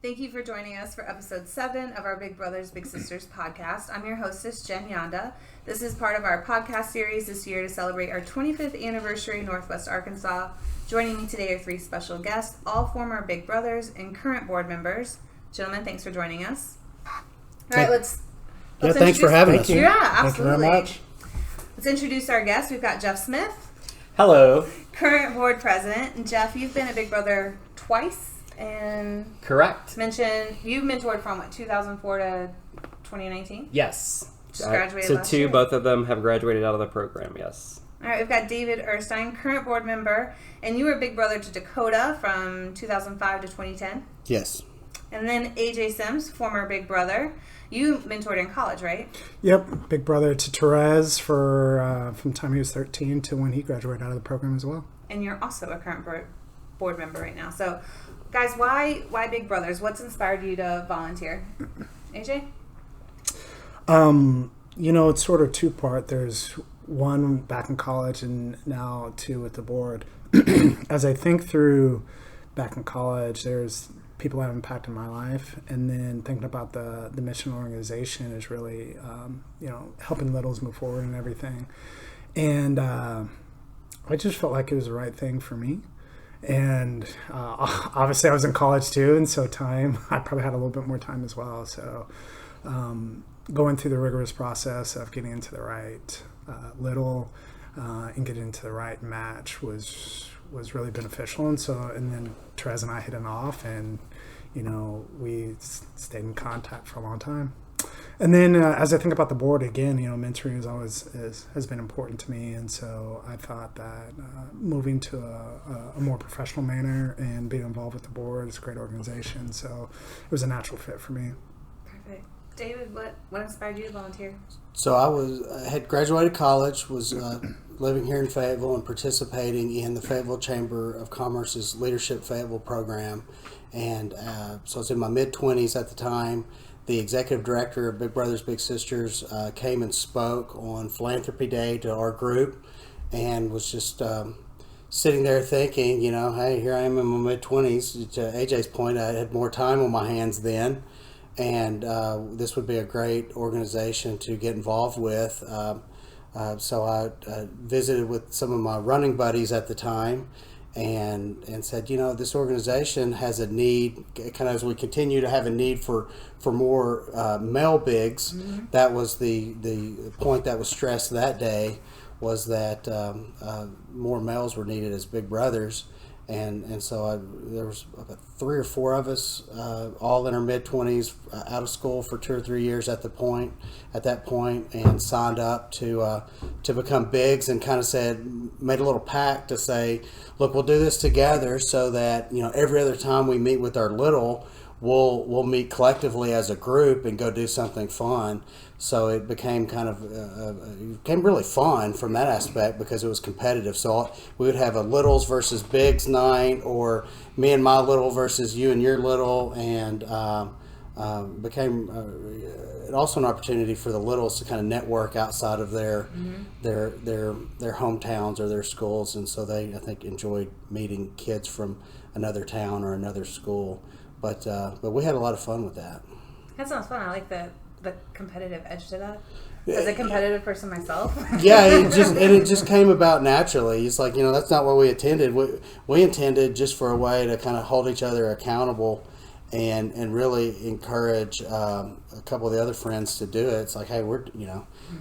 Thank you for joining us for episode 7 of our Big Brothers Big Sisters podcast. I'm your hostess, Jen Yonda. This is part of our podcast series this year to celebrate our 25th anniversary in Northwest Arkansas. Joining me today are 3 special guests, all former Big Brothers and current board members. Gentlemen, thanks for joining us. All right, let's thanks for having us. Yeah, absolutely. Thank you very much. Let's introduce our guests. We've got Jeff Smith. Hello. Current board president. And Jeff, you've been a Big Brother twice. And correct. Mentioned you mentored from 2004 to 2019. Yes. Just graduated so last 2, year. both of them have graduated out of the program. Yes. All right, we've got David Erstein, current board member, and you were Big Brother to Dakota from 2005 to 2010. Yes. And then AJ Sims, former Big Brother. You mentored in college, right? Yep, Big Brother to Therese from the time he was 13 to when he graduated out of the program as well. And you're also a current board member right now. So, guys, why Big Brothers? What's inspired you to volunteer? AJ? It's sort of two-part. There's one back in college and now 2 with the board. As I think through back in college, there's people that have impacted my life, and then thinking about the mission organization is really, helping littles move forward and everything. And I just felt like it was the right thing for me. And obviously I was in college too, and so I probably had a little bit more time as well. So going through the rigorous process of getting into the right little and getting into the right match was really beneficial. And then Therese and I hit it off, and we stayed in contact for a long time. And then as I think about the board again, mentoring has been important to me, and so I thought that moving to a more professional manner and being involved with the board is a great organization. So it was a natural fit for me. Perfect. David, what inspired you to volunteer? So I had graduated college, was living here in Fayetteville and participating in the Fayetteville Chamber of Commerce's Leadership Fayetteville program, and so I was in my mid-20s at the time. The executive director of Big Brothers Big Sisters came and spoke on Philanthropy Day to our group, and was just sitting there thinking, hey, here I am in my mid-20s. To AJ's point, I had more time on my hands then, and this would be a great organization to get involved with. So I visited with some of my running buddies at the time, and said, this organization has a need, kind of as we continue to have a need for more male bigs. Mm-hmm. That was the point that was stressed that day, was that more males were needed as big brothers. And so there was about 3 or 4 of us, all in our mid-20s, out of school for 2 or 3 years at that point, and signed up to become bigs, and kind of made a little pact to say, look, we'll do this together, so that every other time we meet with our little, we'll meet collectively as a group and go do something fun. So it became really fun from that aspect, because it was competitive. So we would have a littles versus bigs night, or me and my little versus you and your little, and became also an opportunity for the littles to kind of network outside of their hometowns or their schools. And so they, I think, enjoyed meeting kids from another town or another school. But we had a lot of fun with that. That sounds fun. I like the competitive edge to that. As a competitive person myself. Yeah, it just came about naturally. It's like, that's not what we intended. We intended just for a way to kind of hold each other accountable, and really encourage a couple of the other friends to do it. It's like, hey,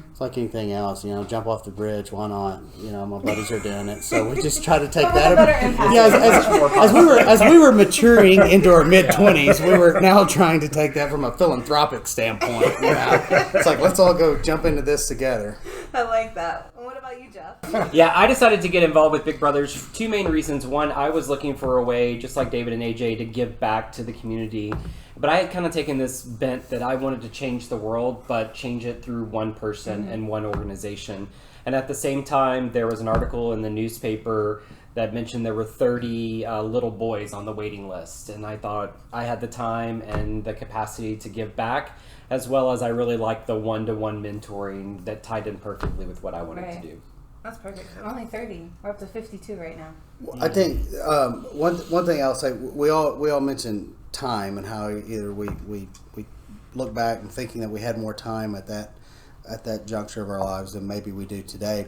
it's like anything else, jump off the bridge, why not? My buddies are doing it, so we just try to take that. Yeah, as we were maturing into our mid-20s, we were now trying to take that from a philanthropic standpoint. It's like, let's all go jump into this together. I like that. What about you, Jeff? Yeah, I decided to get involved with Big Brothers for 2 main reasons. One, I was looking for a way, just like David and AJ, to give back to the community. But I had kind of taken this bent that I wanted to change the world, but change it through one person and one organization. And at the same time, there was an article in the newspaper that mentioned there were 30 little boys on the waiting list. And I thought I had the time and the capacity to give back, as well as I really liked the one-to-one mentoring that tied in perfectly with what I wanted to do. That's perfect. I'm only 30. We're up to 52 right now. I think one thing I'll say, we all mentioned time and how either we look back and thinking that we had more time at that juncture of our lives than maybe we do today,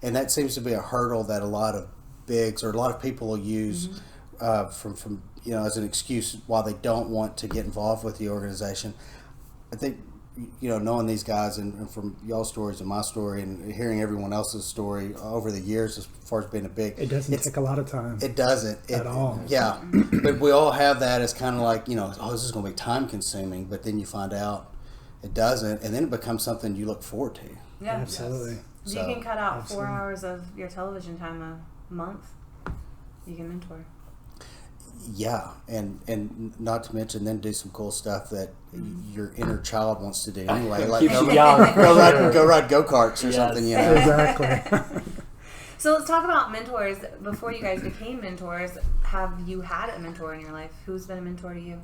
and that seems to be a hurdle that a lot of bigs or a lot of people will use from as an excuse why they don't want to get involved with the organization. I think knowing these guys and from y'all's stories and my story and hearing everyone else's story over the years as far as being a big, it doesn't take a lot of time. It doesn't at all. Yeah, but we all have that as kind of like this is going to be time consuming, but then you find out it doesn't, and then it becomes something you look forward to. Yeah, absolutely. You can cut out 4 hours of your television time a month. You can mentor. Yeah, and not to mention then do some cool stuff that your inner child wants to do anyway, like go ride go-karts or something. Exactly. So let's talk about mentors. Before you guys became mentors, have you had a mentor in your life? Who's been a mentor to you?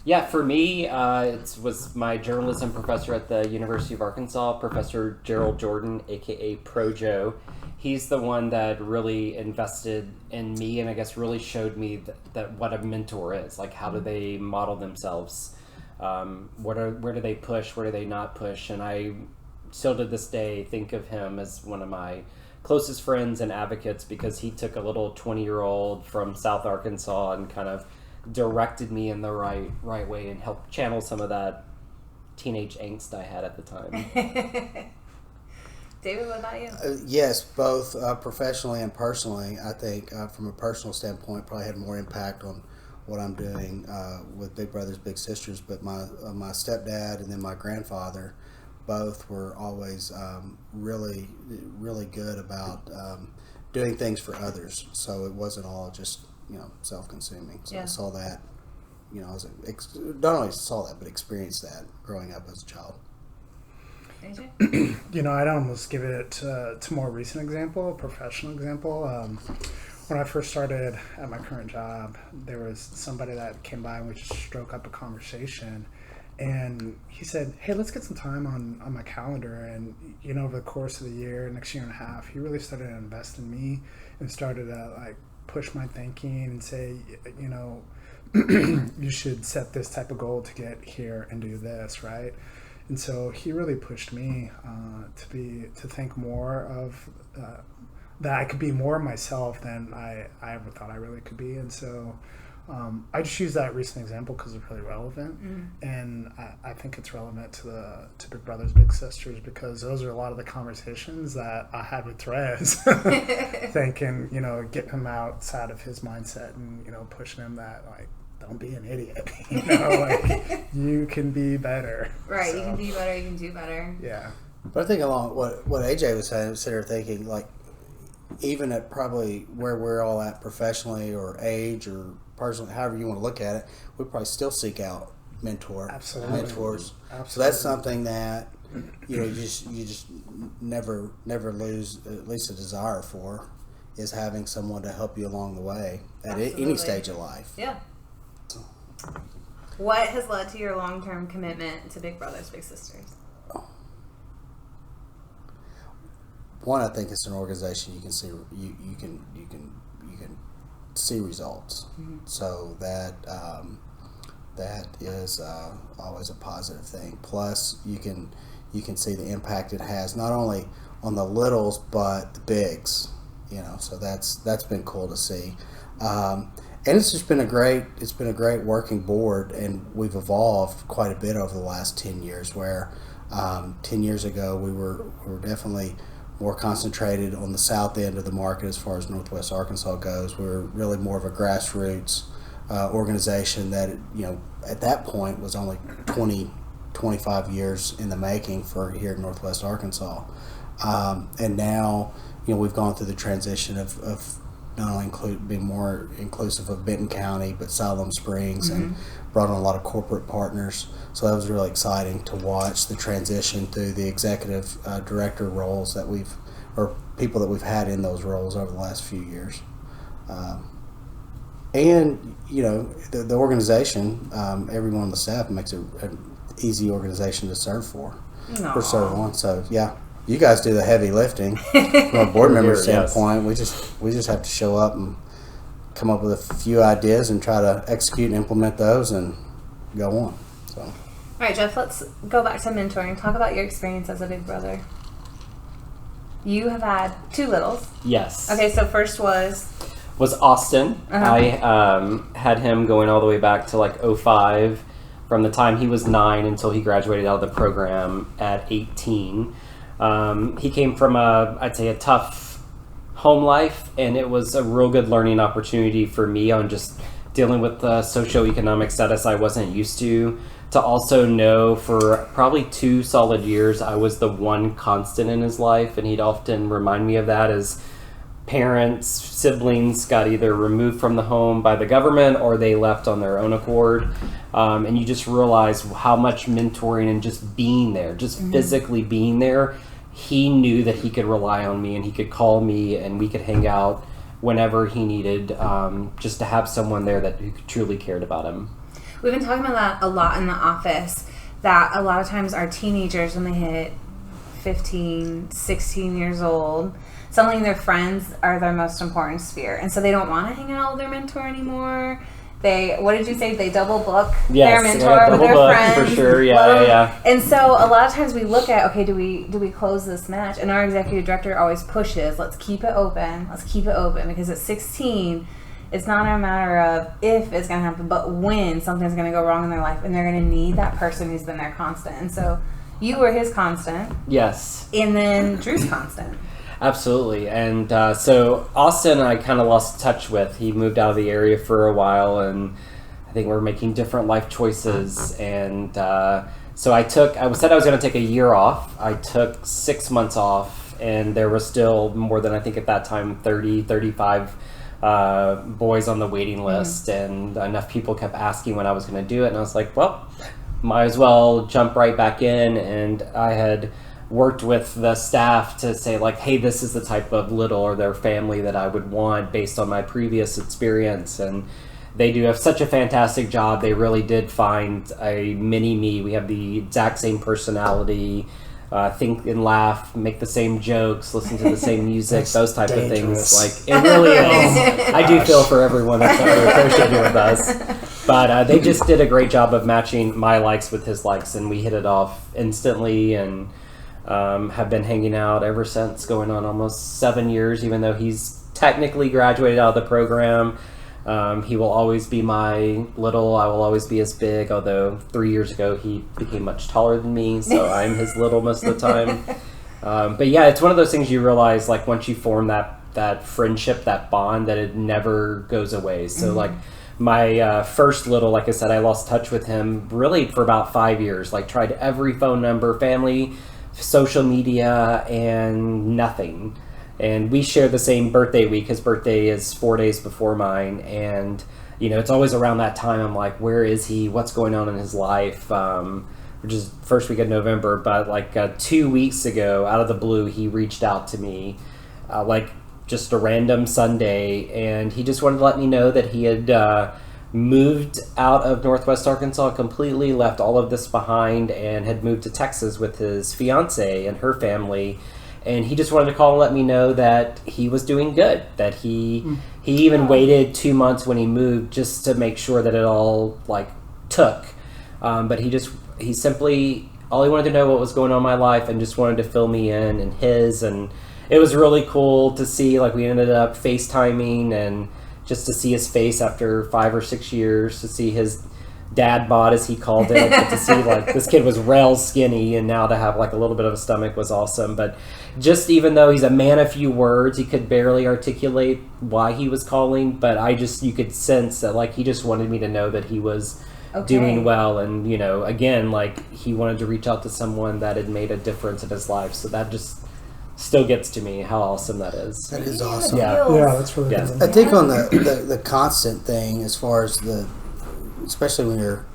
Yeah, for me, it was my journalism professor at the University of Arkansas, Professor Gerald Jordan, a.k.a. Pro Joe. He's the one that really invested in me and I guess really showed me that what a mentor is. Like, how do they model themselves? Where do they push? Where do they not push? And I still to this day think of him as one of my closest friends and advocates because he took a little 20-year-old from South Arkansas and kind of directed me in the right way and helped channel some of that teenage angst I had at the time. David, what about you? Yes, both professionally and personally. I think from a personal standpoint, probably had more impact on what I'm doing with Big Brothers Big Sisters. But my stepdad and then my grandfather, both were always really good about doing things for others. So it wasn't all just self-consuming. So I saw that. Not only saw that, but experienced that growing up as a child. I'd almost give it to more recent example, professional example. When I first started at my current job, there was somebody that came by and we just struck up a conversation. And he said, hey, let's get some time on my calendar. And, over the course of the next year and a half, he really started to invest in me and started to, push my thinking and say, you should set this type of goal to get here and do this, right? And so he really pushed me to think more of that I could be more myself than I ever thought I really could be. And so I just use that recent example because it's really relevant, and I think it's relevant to Big Brothers Big Sisters because those are a lot of the conversations that I had with Therese, thinking getting him outside of his mindset and pushing him that don't be an idiot. You can be better. Right, so, you can be better, you can do better. Yeah. But I think along what AJ was saying, sitting there thinking, even at probably where we're all at professionally or age or personally, however you want to look at it, we probably still seek out mentors. Absolutely. So that's something that you just never lose at least a desire for, is having someone to help you along the way at any stage of life. Yeah. What has led to your long-term commitment to Big Brothers Big Sisters? One, I think it's an organization you can see you can see results. So that is always a positive thing. Plus, you can see the impact it has not only on the littles but the bigs. So that's been cool to see. And it's just been a great working board, and we've evolved quite a bit over the last 10 years. Where 10 years ago we were definitely more concentrated on the south end of the market as far as Northwest Arkansas goes. We were really more of a grassroots organization that at that point was only 25 years in the making for here in Northwest Arkansas, and now we've gone through the transition of not only being more inclusive of Benton County, but Siloam Springs, and brought on a lot of corporate partners. So that was really exciting to watch the transition through the executive director roles or people that we've had in those roles over the last few years. And, the organization, everyone on the staff makes it an easy organization to serve for, or serve on. So, yeah. you guys do the heavy lifting from a board member Yes. standpoint. We just have to show up and come up with a few ideas and try to execute and implement those and go on. So, All right, Jeff, let's go back to mentoring. Talk about your experience as a big brother. You have had 2 littles. Yes. Okay, so first was Austin. I had him going all the way back to like 05, from the time he was 9 until he graduated out of the program at 18. He came from I'd say a tough home life, and it was a real good learning opportunity for me on just dealing with the socioeconomic status I wasn't used to also know for probably 2 solid years I was the one constant in his life, and he'd often remind me of that as parents, siblings got either removed from the home by the government or they left on their own accord. And you just realize how much mentoring and just being there, just physically being there, he knew that he could rely on me and he could call me and we could hang out whenever he needed, just to have someone there that who truly cared about him. We've been talking about that a lot in the office, that a lot of times our teenagers, when they hit 15, 16 years old, suddenly their friends are their most important sphere. And so they don't want to hang out with their mentor anymore. What did you say? They double book their mentor with their friends. For sure, yeah. And so a lot of times we look at, okay, do we close this match? And our executive director always pushes, let's keep it open, because at 16, it's not a matter of if it's going to happen, but when something's going to go wrong in their life, and they're going to need that person who's been their constant. And so you were his constant. Yes. And then Drew's constant. Absolutely. And so Austin, I kind of lost touch with. He moved out of the area for a while, and I think we're making different life choices. And so I said I was going to take a year off. I took 6 months off, and there was still more than, I think at that time, 30, 35 boys on the waiting list. And enough people kept asking when I was going to do it. And I was like, well, might as well jump right back in. And I had worked with the staff to say, like, hey, this is the type of little or their family that I would want based on my previous experience. And they do have such a fantastic job. They really did find a mini me. We have the exact same personality, think and laugh, make the same jokes, listen to the same music, those type of things. Like, it really is. I do feel for everyone that's associated with us. But they just did a great job of matching my likes with his likes, and we hit it off instantly, and have been hanging out ever since, going on almost 7 years, even though he's technically graduated out of the program. He will always be my little. I will always be his big, although 3 years ago he became much taller than me, so I'm his little most of the time. But yeah, it's one of those things you realize, like, once you form that friendship, that bond, that it never goes away. So like my first little, like I said, I lost touch with him really for about 5 years, like tried every phone number, family, social media, and nothing. And we share the same birthday week. His birthday is 4 days before mine, and it's always around that time I'm like, where is he, what's going on in his life, which is first week of November. But like 2 weeks ago, out of the blue, he reached out to me, like just a random Sunday, and he just wanted to let me know that he had moved out of Northwest Arkansas completely, left all of this behind, and had moved to Texas with his fiance and her family. And he just wanted to call and let me know that he was doing good, that he even waited 2 months when he moved just to make sure that it all like took. But he simply, all he wanted to know what was going on in my life, and just wanted to fill me in and his. And it was really cool to see, like, we ended up FaceTiming, and just to see his face after 5 or 6 years, to see his dad bod, as he called it, but to see, like, this kid was rail skinny, and now to have like a little bit of a stomach was awesome. But just, even though he's a man of few words, he could barely articulate why he was calling, but you could sense that, like, he just wanted me to know that he was doing well. And again, like, he wanted to reach out to someone that had made a difference in his life. So that just still gets to me how awesome that is. That is awesome. Yeah, that's really good. I think on the constant thing, as far as especially when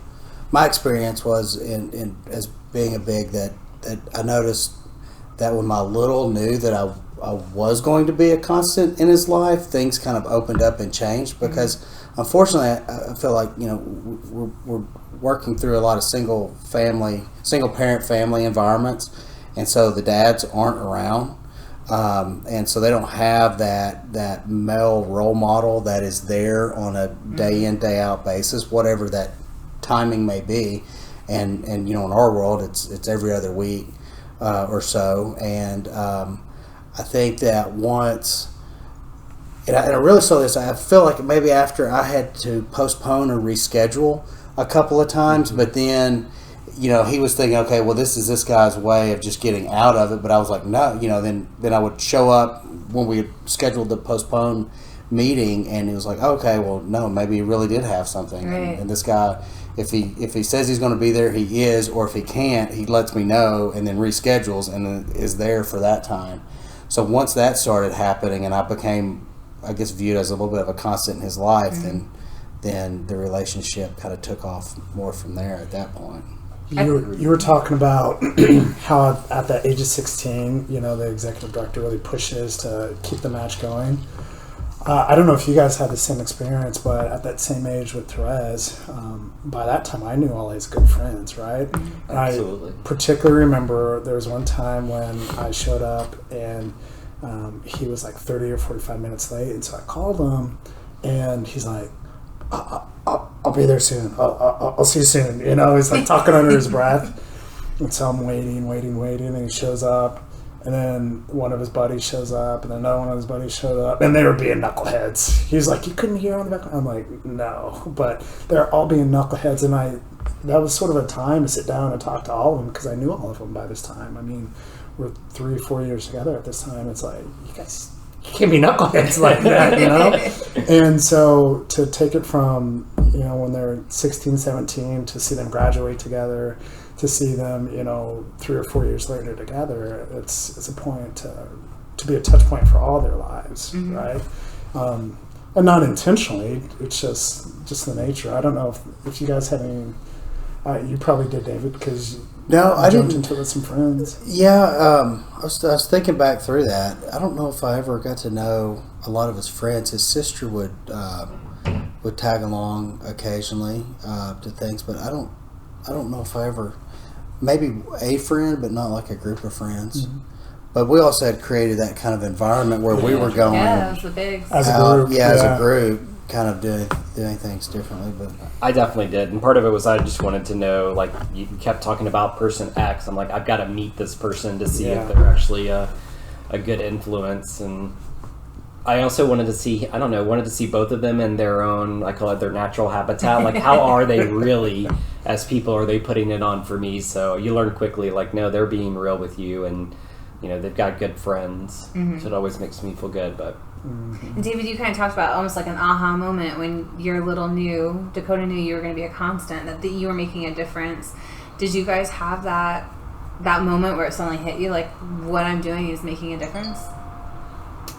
my experience was in as being a big, that I noticed that when my little knew that I was going to be a constant in his life, things kind of opened up and changed, because unfortunately I feel like we're working through a lot of single parent family environments, and so the dads aren't around. And so they don't have that male role model that is there on a day in, day out basis, whatever that timing may be. And in our world, it's every other week or so. And I think that once, and I really saw this, I feel like maybe after I had to postpone or reschedule a couple of times, but then he was thinking, okay, well, this is this guy's way of just getting out of it. But I was like, no, then I would show up when we scheduled the postponed meeting, and he was like, okay, well, no, maybe he really did have something. Right. And this guy, if he says he's going to be there, he is, or if he can't, he lets me know and then reschedules and then is there for that time. So once that started happening, and I became, I guess, viewed as a little bit of a constant in his life, then the relationship kind of took off more from there at that point. You were talking about how at the age of 16, the executive director really pushes to keep the match going. I don't know if you guys had the same experience, but at that same age with Therese, by that time I knew all his good friends, right? And Absolutely. I particularly remember there was one time when I showed up and he was like 30 or 45 minutes late, and so I called him, and he's like, I'll be there soon. I'll see you soon. He's like talking under his breath. And so I'm waiting, and he shows up. And then one of his buddies shows up, and then another one of his buddies showed up, and they were being knuckleheads. He's like, you couldn't hear on the back? I'm like, no. But they're all being knuckleheads, and that was sort of a time to sit down and talk to all of them, because I knew all of them by this time. I mean, we're 3-4 years together at this time. It's like, you guys can't be knuckleheads like that, And so to take it from, when they're 16, 17, to see them graduate together, to see them, 3 or 4 years later together, it's a point to be a touch point for all their lives, right? And not intentionally, it's just the nature. I don't know if you guys had any. You probably did, David, because I jumped into it with some friends. Yeah, I was thinking back through that. I don't know if I ever got to know a lot of his friends. His sister would tag along occasionally to things, but I don't know if I ever, maybe a friend, but not like a group of friends. But we also had created that kind of environment where we were going as a big as a group, as a group, kind of doing things differently. But I definitely did, and part of it was I just wanted to know, like, you kept talking about person X. I'm like, I've got to meet this person to see if they're actually a good influence. And I also wanted to see both of them in their own, I call it their natural habitat. Like, how are they really as people? Are they putting it on for me? So you learn quickly, like, no, they're being real with you, and they've got good friends. So it always makes me feel good. But And David, you kind of talked about almost like an aha moment when Dakota knew you were going to be a constant, that you were making a difference. Did you guys have that moment where it suddenly hit you, like, what I'm doing is making a difference?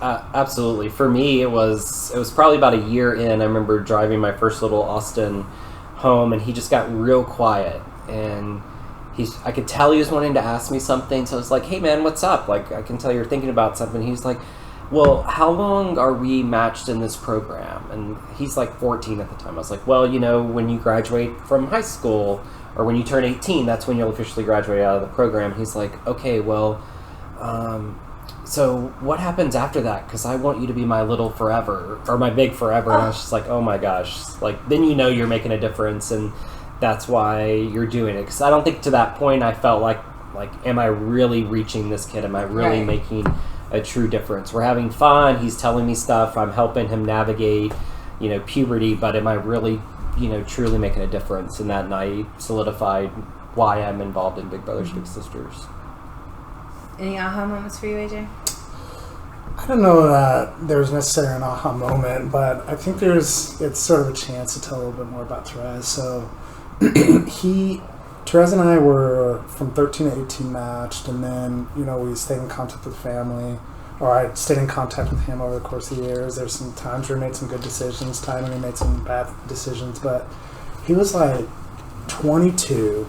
Absolutely. For me, it was probably about a year in. I remember driving my first little Austin home, and he just got real quiet, and I could tell he was wanting to ask me something. So I was like, hey man, what's up? Like, I can tell you're thinking about something. He's like, well, how long are we matched in this program? And he's like 14 at the time. I was like, well, when you graduate from high school, or when you turn 18, that's when you'll officially graduate out of the program. He's like, okay, well, so what happens after that? Because I want you to be my little forever, or my big forever. And I was just like, oh my gosh. Like, then you're making a difference, and that's why you're doing it. Because I don't think to that point I felt like, am I really reaching this kid? Am I really making a true difference? We're having fun. He's telling me stuff. I'm helping him navigate, puberty. But am I really, truly making a difference? And that night solidified why I'm involved in Big Brothers Big Sisters. Any aha moments for you, AJ? I don't know that there's necessarily an aha moment, but I think it's sort of a chance to tell a little bit more about Therese. So Therese and I were from 13 to 18 matched, and then, we stayed in contact with family, or I stayed in contact with him over the course of the years. There's some times where we made some good decisions, times when we made some bad decisions, but he was like 22,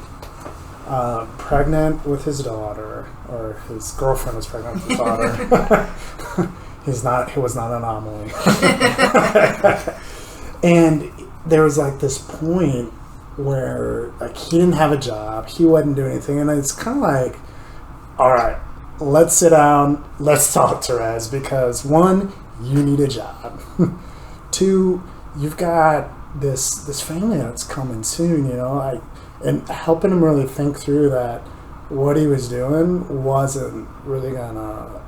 pregnant with his daughter, or his girlfriend was pregnant with his daughter. He was not an anomaly. And there was like this point where, like, he didn't have a job, he wasn't doing anything, and it's kind of like, all right, let's sit down, let's talk, Therese, because 1, you need a job. 2, you've got this family that's coming soon, and helping him really think through that what he was doing wasn't really gonna,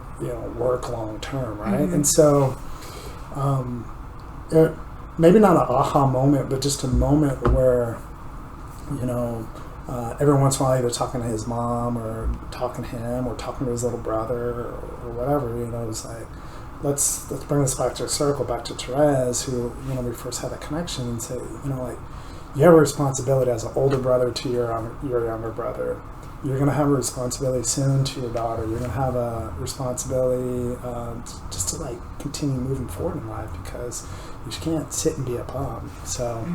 work long term, right? Mm-hmm. And so, maybe not an aha moment, but just a moment where, every once in a while, either talking to his mom or talking to him or talking to his little brother or whatever, it's like, let's bring this back to a circle, back to Therese, who, we first had that connection, and say, you have a responsibility as an older brother to your younger brother. You're going to have a responsibility soon to your daughter. You're going to have a responsibility just to continue moving forward in life, because you just can't sit and be a bum. So,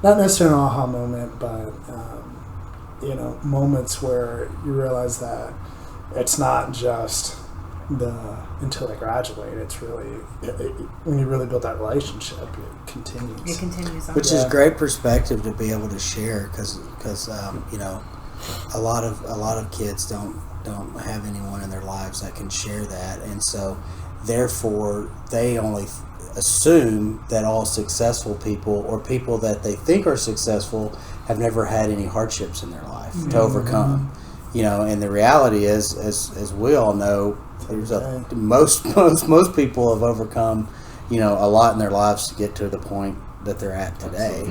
not necessarily an aha moment, but moments where you realize that it's not just until they graduate. It's really when you really build that relationship, it continues. It continues on. Which is great perspective to be able to share, because a lot of kids don't have anyone in their lives that can share that, and so therefore they only assume that all successful people, or people that they think are successful, have never had any hardships in their life to overcome. And the reality is, as we all know, there's most people have overcome, a lot in their lives to get to the point that they're at today.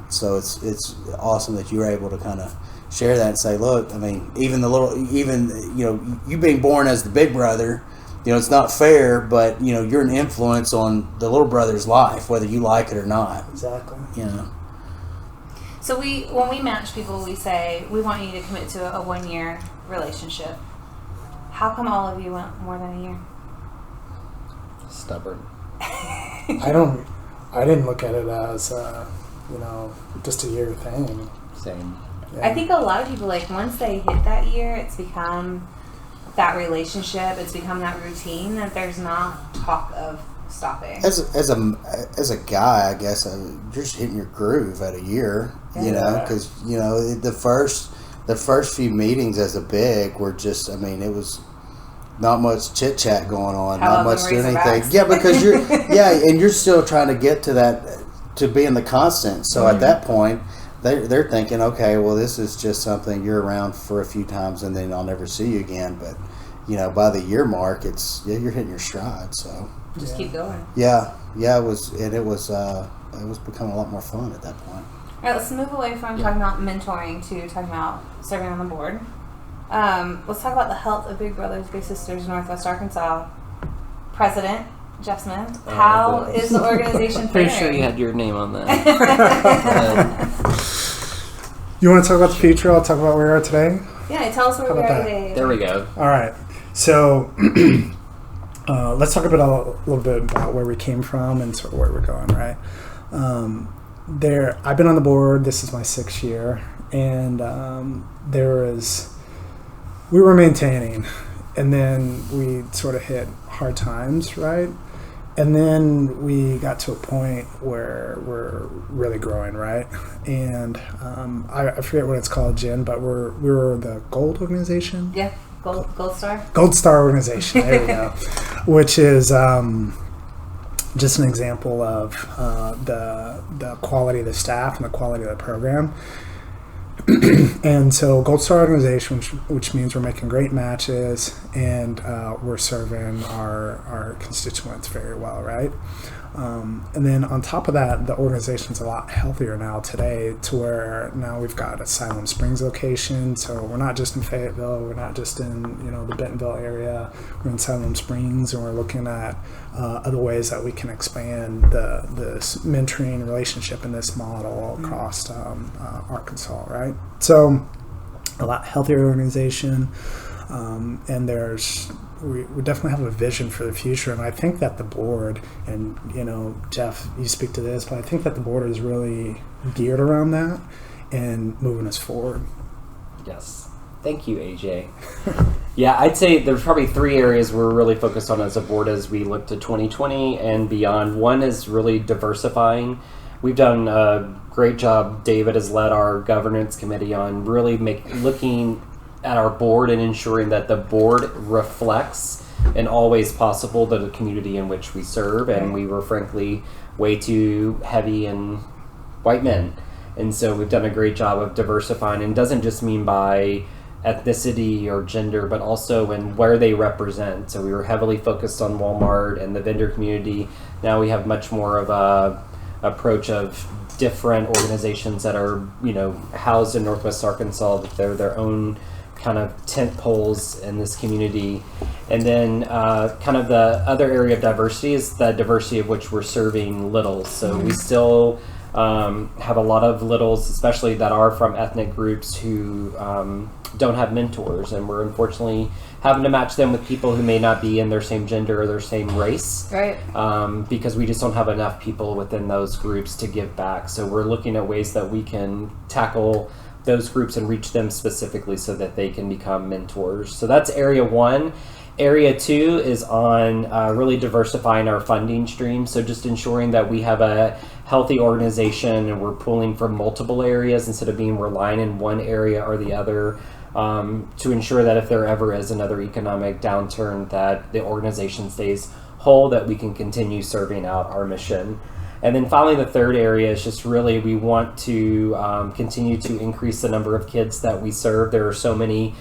So it's awesome that you were able to kind of share that and say, look, I mean, you being born as the big brother, it's not fair, but you're an influence on the little brother's life, whether you like it or not. Exactly. So when we match people, we say we want you to commit to a 1-year relationship. How come all of you went more than a year? Stubborn. I didn't look at it as just a year thing. Same. Yeah. I think a lot of people, once they hit that year, it's become that relationship, it's become that routine that there's not talk of stopping. As a guy, I guess you're just hitting your groove at a year, because the first few meetings as a big were just, it was not much chit chat going on, not much doing anything. Yeah, because and you're still trying to get to that, to being the constant. So at that point, they're thinking, okay, well, this is just something you're around for a few times and then I'll never see you again. But by the year mark, you're hitting your stride. So just keep going. Yeah, it was becoming a lot more fun at that point. All right, let's move away from talking about mentoring to talking about serving on the board. Let's talk about the health of Big Brothers Big Sisters Northwest Arkansas. President Jeff Smith, how is the organization faring? Pretty sure you had your name on that. You want to talk about the future? I'll talk about where we are today. Yeah, tell us where we are today. There we go. All right. So let's talk about a little bit about where we came from and sort of where we're going, right? I've been on the board. This is my 6th year, and we were maintaining, and then we sort of hit hard times, right? And then we got to a point where we're really growing, right? And I forget what it's called, Jen, but we were the Gold organization. Yeah, Gold Star. Gold Star organization. There we go. Which is just an example of the quality of the staff and the quality of the program. And so Gold Star organization, which means we're making great matches and we're serving our constituents very well, right? And then on top of that, the organization's a lot healthier now today, to where now we've got a Siloam Springs location. So we're not just in Fayetteville, we're not just in the Bentonville area, we're in Siloam Springs, and we're looking at other ways that we can expand this mentoring relationship in this model across Arkansas, right? So a lot healthier organization, and we definitely have a vision for the future, and I think that the board, and Jeff, you speak to this, but I think that the board is really geared around that and moving us forward. Yes. Thank you, AJ. Yeah, I'd say there's probably 3 areas we're really focused on as a board as we look to 2020 and beyond. One is really diversifying. We've done a great job. David has led our governance committee on really looking at our board and ensuring that the board reflects in all ways possible the community in which we serve. And we were frankly way too heavy in white men. And so we've done a great job of diversifying, and doesn't just mean by ethnicity or gender, but also in where they represent. So we were heavily focused on Walmart and the vendor community. Now we have much more of a approach of different organizations that are, you know, housed in Northwest Arkansas, that they're their own kind of tent poles in this community. And then kind of the other area of diversity is the diversity of which we're serving littles. So we still have a lot of littles, especially that are from ethnic groups, who don't have mentors, and we're unfortunately having to match them with people who may not be in their same gender or their same race, right? Because we just don't have enough people within those groups to give back. So we're looking at ways that we can tackle those groups and reach them specifically so that they can become mentors. So that's area one. Area two is on really diversifying our funding stream. So just ensuring that we have a healthy organization and we're pulling from multiple areas instead of being reliant in one area or the other, to ensure that if there ever is another economic downturn, that the organization stays whole, that we can continue serving out our mission. And then finally, the third area is just really we want to continue to increase the number of kids that we serve. There are so many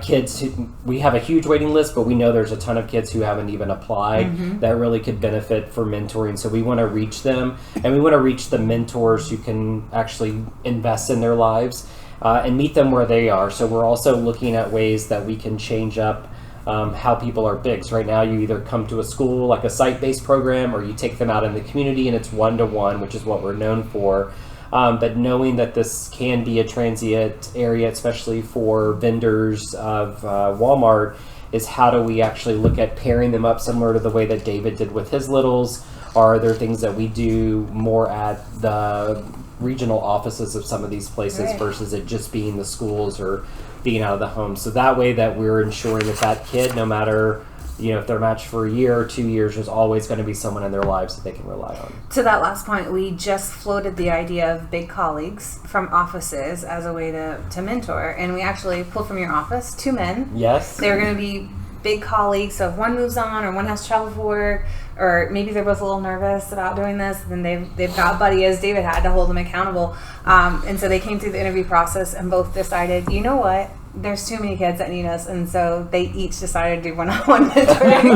kids we have a huge waiting list, but we know there's a ton of kids who haven't even applied that really could benefit from mentoring. So we want to reach them, and we want to reach the mentors who can actually invest in their lives and meet them where they are. So we're also looking at ways that we can change up how people are big. So right now you either come to a school, like a site-based program, or you take them out in the community and it's one-to-one, which is what we're known for. But knowing that this can be a transient area, especially for vendors of Walmart, is how do we actually look at pairing them up similar to the way that David did with his littles? Are there things that we do more at the regional offices of some of these places versus it just being the schools or being out of the home? So that way that we're ensuring that that kid, no matter, you know, if they're matched for a year or 2 years, there's always going to be someone in their lives that they can rely on. To that last point, we just floated the idea of big colleagues from offices as a way to mentor. And we actually pulled from your office 2 men. Yes. They're going to be big colleagues. So if one moves on or one has to travel for work, or maybe they're both a little nervous about doing this, then they've got a buddy, as David had, to hold them accountable. And so they came through the interview process and both decided, you know what? There's too many kids that need us, and so they each decided to do one-on-one mentoring.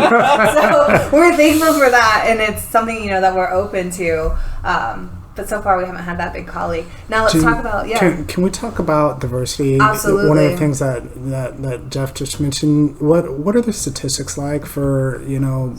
So we're thankful for that, and it's something, you know, that we're open to. But so far we haven't had that big colleague. Now let's talk about Can we talk about diversity? Absolutely. One of the things that Jeff just mentioned. What are the statistics like for, you know,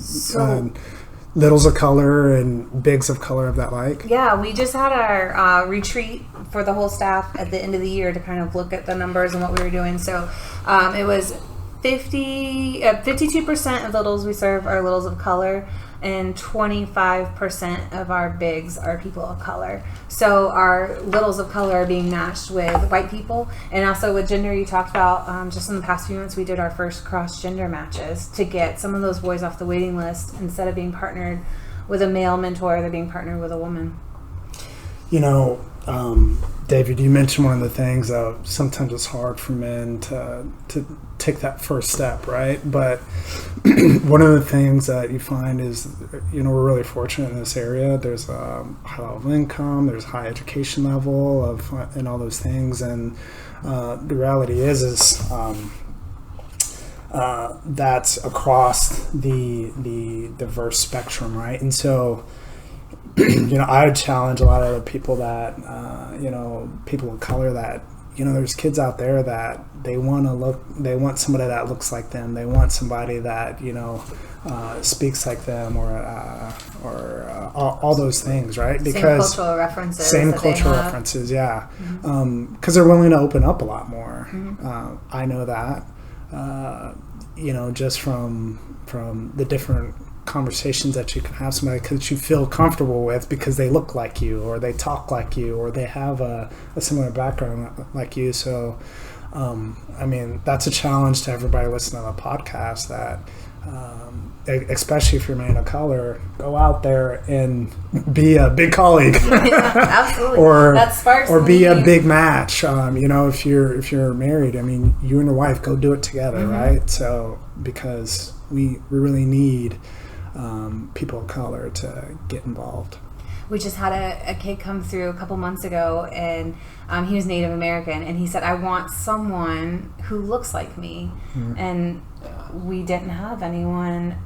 littles of color and bigs of color of that like? Yeah, we just had our retreat for the whole staff at the end of the year to kind of look at the numbers and what we were doing. So it was 52% of the littles we serve are littles of color, and 25% of our bigs are people of color. So our littles of color are being matched with white people. And also with gender, you talked about just in the past few months, we did our first cross-gender matches to get some of those boys off the waiting list. Instead of being partnered with a male mentor, they're being partnered with a woman. You know, David, you mentioned one of the things that sometimes it's hard for men to take that first step, right? But one of the things that you find is, you know, we're really fortunate in this area. There's a high level of income, there's high education level and all those things. And the reality is that's across the diverse spectrum, right? And so, you know, I would challenge a lot of the people that, you know, people of color that, you know, there's kids out there that they want somebody that looks like them. They want somebody that, you know, speaks like them or all those things, right? Because same cultural references. Yeah. Because they're willing to open up a lot more. I know that, you know, just from the different conversations that you can have somebody that you feel comfortable with because they look like you or they talk like you or they have a similar background like you. So I mean, that's a challenge to everybody listening to the podcast, that especially if you're a man of color, go out there and be a big colleague. Yeah, absolutely. or that sparks or be me. a big match. If you're married, I mean, you and your wife go do it together, right? So because we really need people of color to get involved. We just had a kid come through a couple months ago, and he was Native American, and he said, I want someone who looks like me. And we didn't have anyone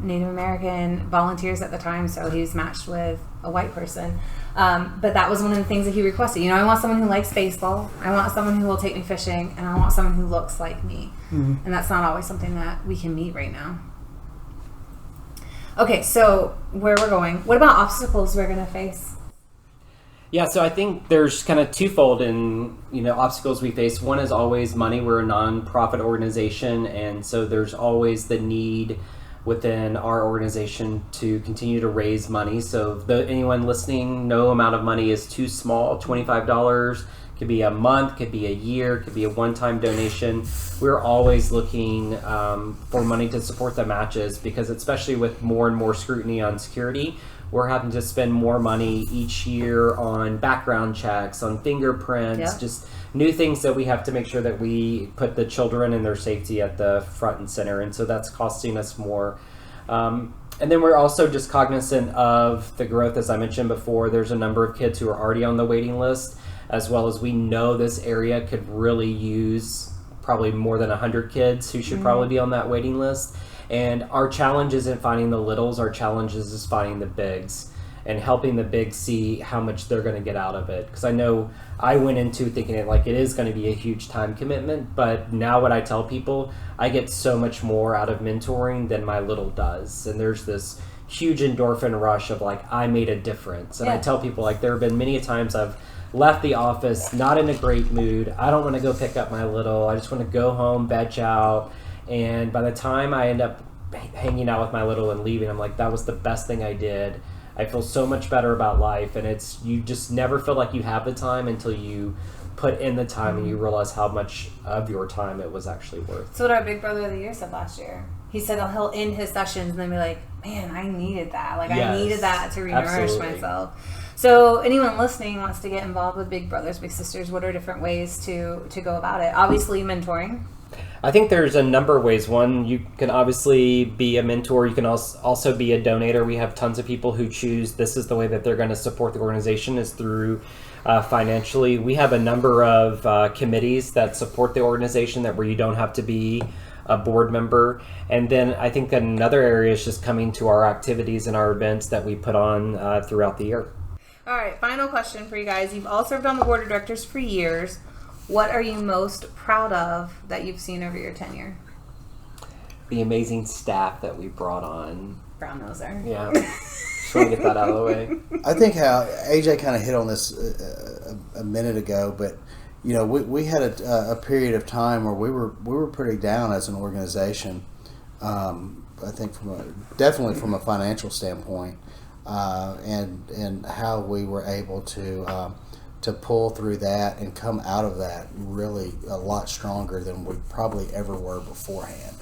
Native American volunteers at the time, so he was matched with a white person. But that was one of the things that he requested. I want someone who likes baseball, I want someone who will take me fishing, and I want someone who looks like me. And that's not always something that we can meet right now. Okay, so where we're going. What about obstacles we're going to face? Yeah, so I think there's kind of twofold in obstacles we face. One is always money. We're a nonprofit organization, and so there's always the need within our organization to continue to raise money. So anyone listening, no amount of money is too small. $25 could be a month, could be a year, could be a one-time donation. We're always looking for money to support the matches, because especially with more and more scrutiny on security, we're having to spend more money each year on background checks, on fingerprints, just new things that we have to make sure that we put the children and their safety at the front and center. And so that's costing us more. And then we're also just cognizant of the growth. As I mentioned before, there's a number of kids who are already on the waiting list, as well as we know this area could really use probably more than 100 kids who should probably be on that waiting list. And our challenge isn't finding the littles, our challenge is finding the bigs and helping the bigs see how much they're going to get out of it. Because I know I went into thinking it is going to be a huge time commitment, but now what I tell people, I get so much more out of mentoring than my little does. And there's this huge endorphin rush of I made a difference. And I tell people there have been many times I've left the office not in a great mood. I don't want to go pick up my little. I just want to go home, veg out. And by the time I end up hanging out with my little and leaving, I'm like, that was the best thing I did. I feel so much better about life. And you just never feel like you have the time until you put in the time and you realize how much of your time it was actually worth. So what our Big Brother of the Year said last year. He said he'll end his sessions and then be like, man, I needed that. I needed that to renourish myself. So anyone listening wants to get involved with Big Brothers, Big Sisters, what are different ways to go about it? Obviously, mentoring. I think there's a number of ways. One, you can obviously be a mentor. You can also be a donator. We have tons of people who choose this is the way that they're going to support the organization is through financially. We have a number of committees that support the organization where you don't have to be a board member. And then I think that another area is just coming to our activities and our events that we put on throughout the year. All right, final question for you guys. You've all served on the board of directors for years. What are you most proud of that you've seen over your tenure? The amazing staff that we brought on. Brown noser. Yeah. Just want to get that out of the way. I think how AJ kind of hit on this a minute ago, but we had a period of time where we were pretty down as an organization. I think definitely from a financial standpoint, and how we were able to pull through that and come out of that really a lot stronger than we probably ever were beforehand.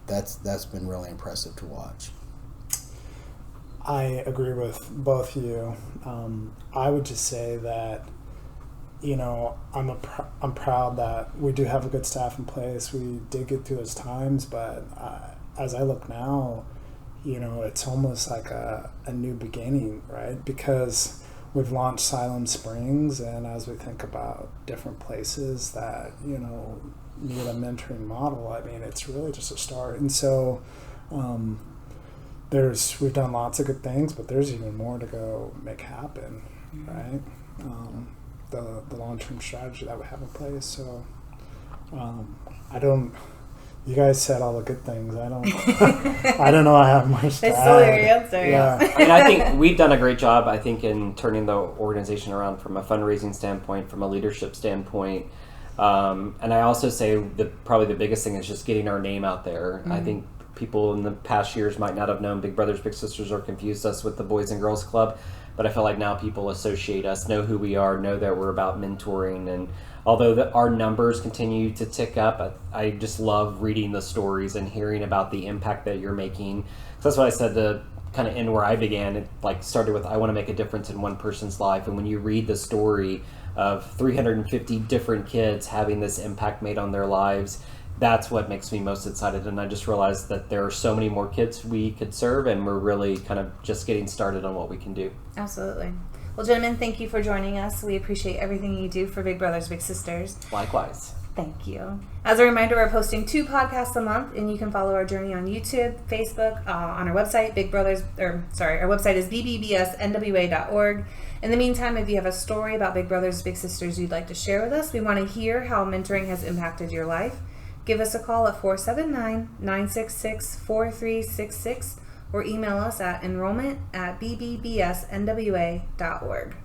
That's been really impressive to watch. I agree with both of you. I would just say that I'm proud that we do have a good staff in place. We did get through those times, but as I look now, it's almost like a new beginning, right? Because we've launched Siloam Springs, and as we think about different places that need a mentoring model, I mean, it's really just a start. And so we've done lots of good things, but there's even more to go make happen, right? The long-term strategy that we have in place. So you guys said all the good things. I don't know I have much to add. It's still your answer. Yeah. And I think we've done a great job, in turning the organization around from a fundraising standpoint, from a leadership standpoint. And I also say probably the biggest thing is just getting our name out there. Mm-hmm. I think people in the past years might not have known Big Brothers Big Sisters or confused us with the Boys and Girls Club, but I feel like now people associate us, know who we are, know that we're about mentoring, and although our numbers continue to tick up, I just love reading the stories and hearing about the impact that you're making. So that's what I said to kind of end where I began. It like started with, I want to make a difference in one person's life. And when you read the story of 350 different kids having this impact made on their lives, that's what makes me most excited. And I just realized that there are so many more kids we could serve, and we're really kind of just getting started on what we can do. Absolutely. Well, gentlemen, thank you for joining us. We appreciate everything you do for Big Brothers Big Sisters. Likewise. Thank you. As a reminder, we're posting 2 podcasts a month, and you can follow our journey on YouTube, Facebook, on our website, our website is BBBSNWA.org. In the meantime, if you have a story about Big Brothers Big Sisters you'd like to share with us, we want to hear how mentoring has impacted your life. Give us a call at 479-966-4366 or email us at enrollment@bbbsnwa.org.